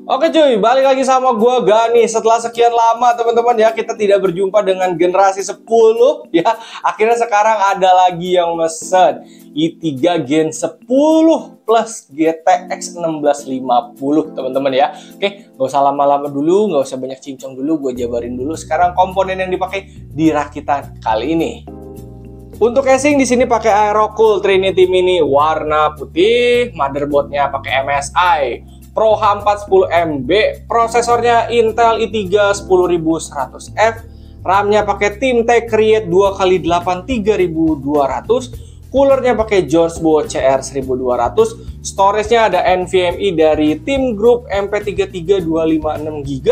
Oke cuy, balik lagi sama gua Gani. Setelah sekian lama teman-teman ya, kita tidak berjumpa dengan generasi 10 ya. Akhirnya sekarang ada lagi yang mesen i3 Gen 10 plus GTX 1650 teman-teman ya. Oke, gak usah lama-lama dulu, gak usah banyak cincong dulu, gue jabarin dulu sekarang komponen yang dipakai di rakitan kali ini. Untuk casing di sini pakai Aerocool Trinity Mini warna putih, motherboardnya pakai MSI Pro H410MB, prosesornya Intel i3 10100F, RAM-nya pakai Teamtech Create 2x8 3200, coolernya pakai Georgebow CR1200, storage-nya ada NVMe dari Team Group MP33 256GB,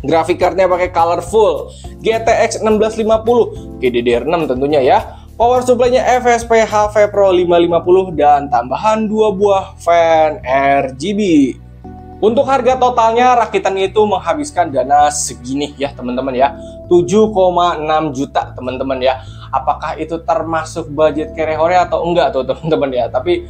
graphic card-nya pakai colorful GTX 1650 GDDR6 tentunya ya. Power supply-nya FSP HV Pro 550 dan tambahan 2 buah fan RGB. Untuk harga totalnya rakitan itu menghabiskan dana segini ya teman-teman ya, 7,6 juta teman-teman ya. Apakah itu termasuk budget Kerehore atau enggak tuh teman-teman ya? Tapi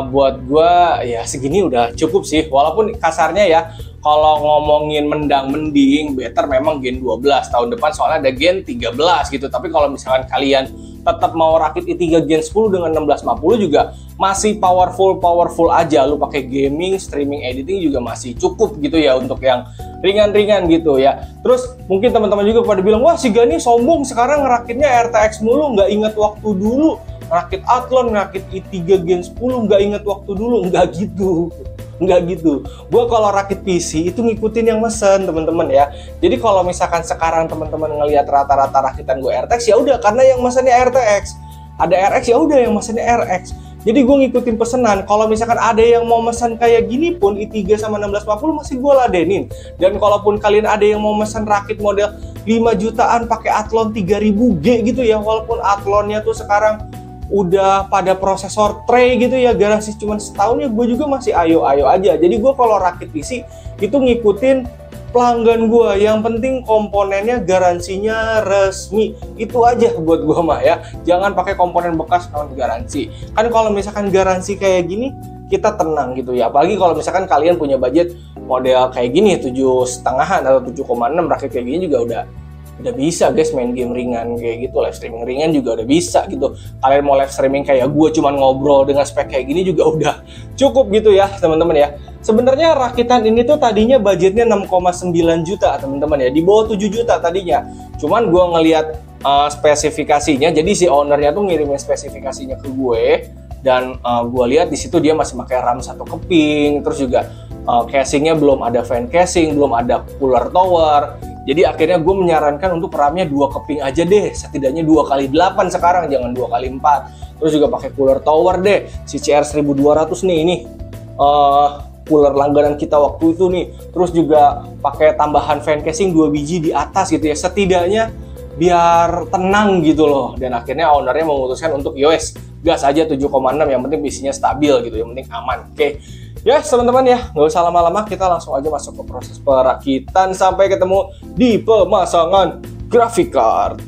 buat gua ya segini udah cukup sih. Walaupun kasarnya ya, kalau ngomongin mendang-mending better memang Gen 12 tahun depan, soalnya ada Gen 13 gitu. Tapi kalau misalkan kalian tetap mau rakit i3 Gen 10 dengan 1650 juga masih powerful aja. Lu pakai gaming, streaming, editing juga masih cukup gitu ya untuk yang ringan-ringan gitu ya. Terus mungkin teman-teman juga pada bilang, wah si Gani sombong sekarang ngerakitnya RTX mulu, nggak inget waktu dulu. Rakit Athlon, rakit i3 Gen 10 nggak inget waktu dulu. Nggak gitu. Gue kalau rakit PC itu ngikutin yang mesen teman-teman ya. Jadi kalau misalkan sekarang teman-teman ngelihat rata-rata rakitan gue RTX, ya udah karena yang mesennya RTX. Ada RX ya udah yang mesennya RX. Jadi gue ngikutin pesanan. Kalau misalkan ada yang mau mesen kayak gini pun i3 sama 1650 masih gue ladenin. Dan kalaupun kalian ada yang mau mesen rakit model 5 jutaan pakai Athlon 3000G gitu ya, walaupun Athlonnya tuh sekarang udah pada prosesor tray gitu ya, garansi cuma setahun ya, gue juga masih ayo-ayo aja. Jadi gue kalau rakit PC itu ngikutin pelanggan gue, yang penting komponennya garansinya resmi, itu aja buat gue mah ya. Jangan pakai komponen bekas non garansi. Kan kalau misalkan garansi kayak gini kita tenang gitu ya, apalagi kalau misalkan kalian punya budget model kayak gini 7,5-an atau 7,6, rakit kayak gini juga udah bisa guys main game ringan kayak gitu, live streaming ringan juga udah bisa gitu. Kalian mau live streaming kayak gue cuman ngobrol dengan spek kayak gini juga udah cukup gitu ya teman-teman ya. Sebenarnya rakitan ini tuh tadinya budgetnya 6,9 juta teman-teman ya, di bawah 7 juta tadinya. Cuman gue ngelihat spesifikasinya, jadi si ownernya tuh ngirimin spesifikasinya ke gue, dan gue lihat di situ dia masih pakai RAM 1 keping, terus juga casingnya belum ada fan casing, belum ada cooler tower. Jadi akhirnya gue menyarankan untuk RAM-nya 2 keping aja deh, setidaknya 2x8 sekarang, jangan 2x4. Terus juga pakai cooler tower deh, si CR1200 nih, ini cooler langganan kita waktu itu nih. Terus juga pakai tambahan fan casing 2 biji di atas gitu ya, setidaknya biar tenang gitu loh. Dan akhirnya ownernya memutuskan untuk yowes, gas aja 7,6, yang penting PC-nya stabil gitu, yang penting aman. Oke. Ya teman-teman ya, nggak usah lama-lama, kita langsung aja masuk ke proses perakitan sampai ketemu di pemasangan graphic card.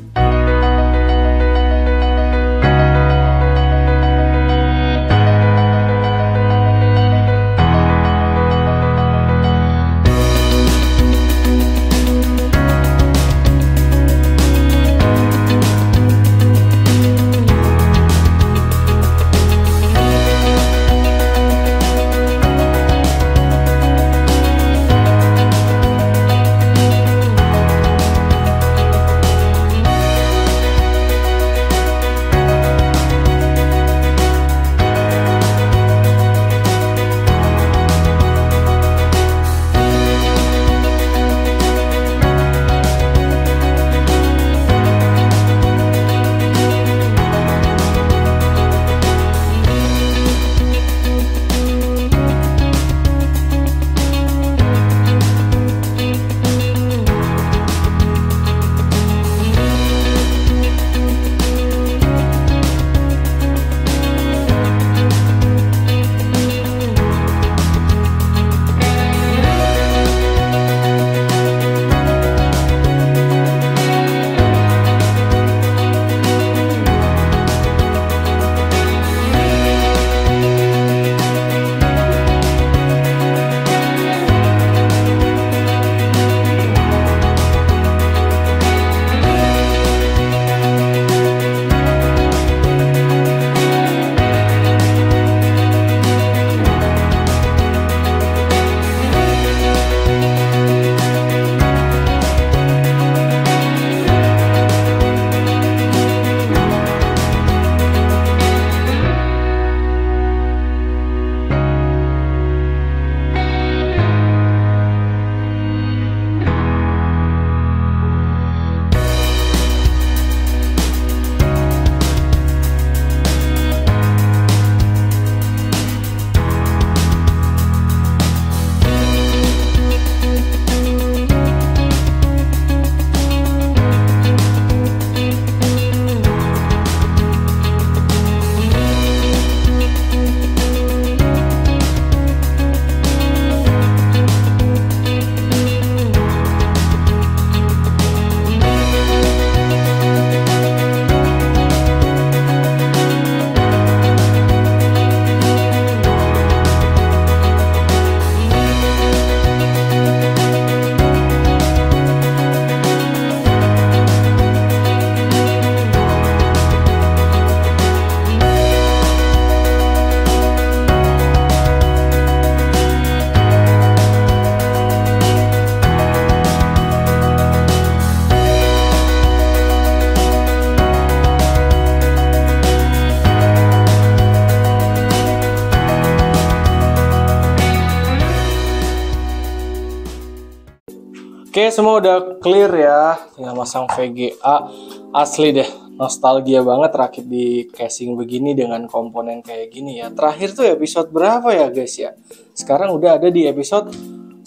Oke, semua udah clear ya. Tinggal masang VGA. Asli deh, nostalgia banget rakit di casing begini dengan komponen kayak gini ya. Terakhir tuh episode berapa ya guys ya? Sekarang udah ada di episode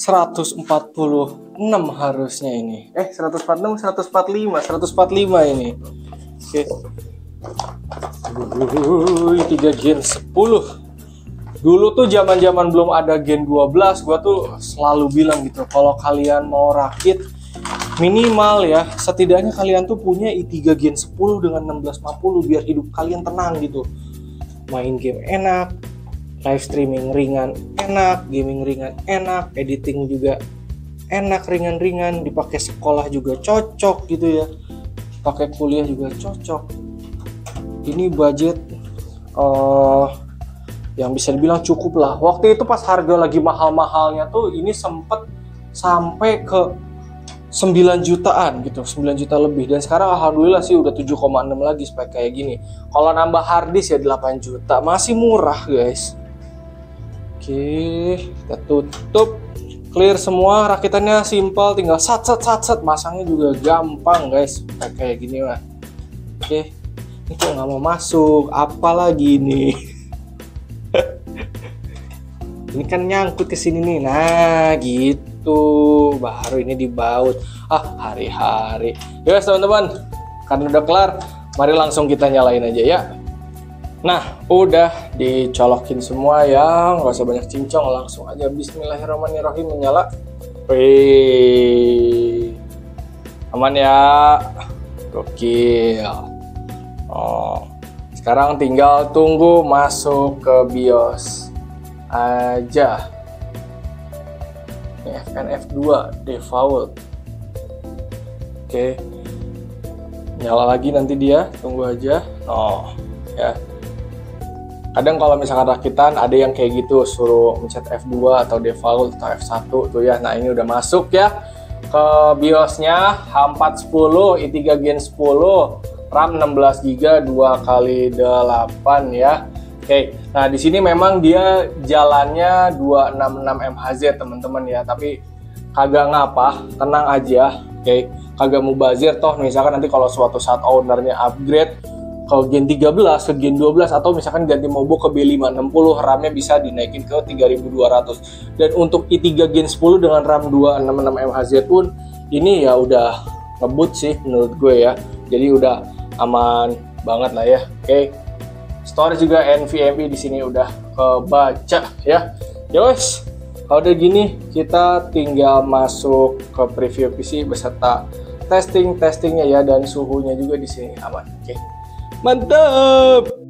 146 harusnya ini. 146, 145 ini. Oke. 3 Gen 10. Dulu tuh zaman-zaman belum ada Gen 12, gua tuh selalu bilang gitu, kalau kalian mau rakit minimal ya, setidaknya kalian tuh punya i3 Gen 10 dengan 1650 biar hidup kalian tenang gitu. Main game enak, live streaming ringan enak, gaming ringan enak, editing juga enak, ringan-ringan, dipakai sekolah juga cocok gitu ya. Pakai kuliah juga cocok. Ini budget yang bisa dibilang cukup lah. Waktu itu pas harga lagi mahal-mahalnya tuh ini sempet sampai ke 9 jutaan gitu, 9 juta lebih. Dan sekarang alhamdulillah sih udah 7,6 lagi spek kayak gini. Kalau nambah harddisk ya 8 juta, masih murah guys. Oke, kita tutup. Clear semua, rakitannya simple, tinggal sat, masangnya juga gampang guys, kayak gini mah. Oke, ini kok nggak mau masuk, apalagi nih. Ini kan nyangkut ke sini nih, nah gitu, baru ini dibaut. Hari-hari. Yuk teman-teman, karena udah kelar, mari langsung kita nyalain aja ya. Nah, udah dicolokin semua ya, nggak usah banyak cincong, langsung aja Bismillahirrahmanirrahim menyala. Wih, aman ya, gokil. Sekarang tinggal tunggu masuk ke BIOS aja. Ini FNF2 default. Oke, nyala lagi nanti dia, tunggu aja. Ya. Kadang kalau misalkan rakitan ada yang kayak gitu, suruh mencet F2 atau default atau F1 tuh ya. Nah, ini udah masuk ya ke BIOS-nya, H410 i3 Gen 10, RAM 16GB 2x8 ya. Oke, nah di sini memang dia jalannya 266 MHz teman-teman ya, tapi kagak ngapa, tenang aja. Oke, kagak mubazir toh. Misalkan nanti kalau suatu saat ownernya upgrade ke Gen 13 ke Gen 12 atau misalkan ganti mobo ke B560, RAM-nya bisa dinaikin ke 3200. Dan untuk i3 Gen 10 dengan RAM 266 MHz pun ini ya udah ngebut sih menurut gue ya. Jadi udah aman banget lah ya. Oke. Storage juga NVMe di sini udah kebaca ya. Yos, kalau udah gini kita tinggal masuk ke preview PC beserta testingnya ya, dan suhunya juga di sini aman. Oke. Mantap.